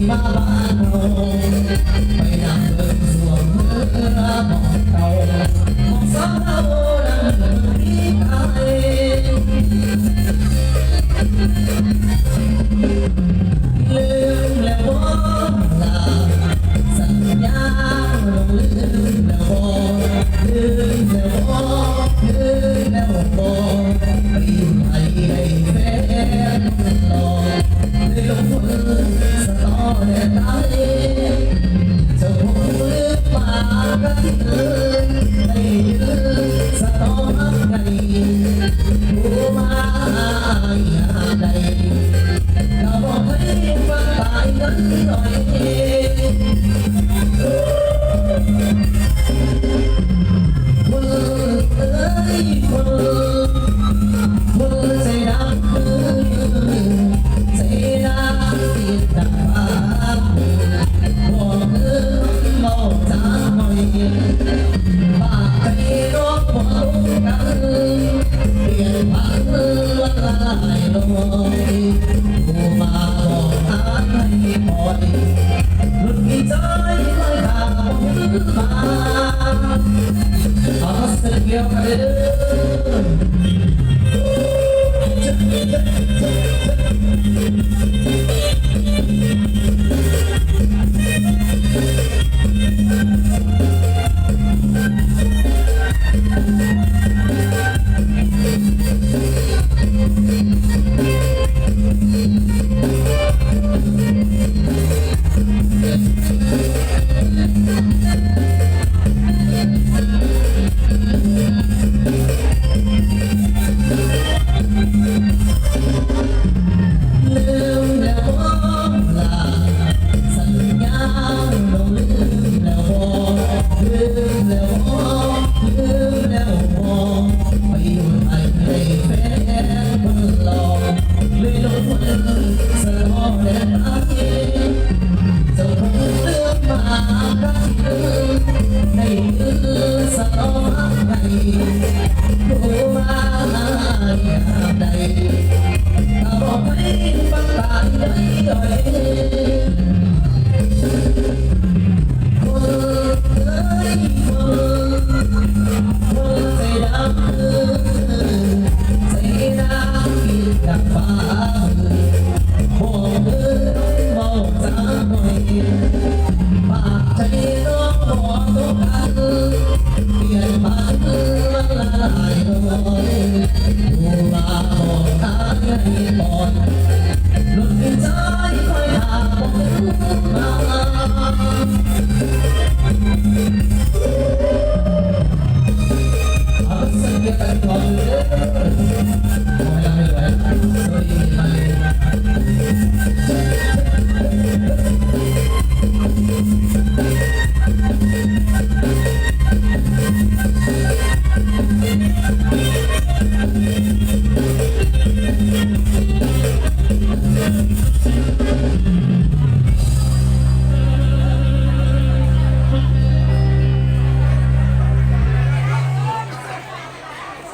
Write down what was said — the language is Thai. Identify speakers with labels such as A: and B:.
A: มาบ้านเราไปนำเดินสวมเนื้อมองเก่ามองสาวเราดังที่ไทยลืมแล้วบอกลาสัญญาลงลืมแล้วบอกลืมแล้วบอกลืมแล้วบอกไปให้ได้แฟนรอลืมมือสตอแดดตายจะคงลืมมากันเลยได้ยืนสตอมาไกลผู้มาอย่าได้อย่าบอกให้ฟังตายนั้นหน่อยคนเอ้ยคนใจดำใจดำติดตาบอกบอกจางหน่อยปากไปรบบอกกันเปลี่ยนพันละลายลอยผู้มาบอกหาให้ปล่อยหลุดมีใจลอยทางมาเอาสักเดียวกัน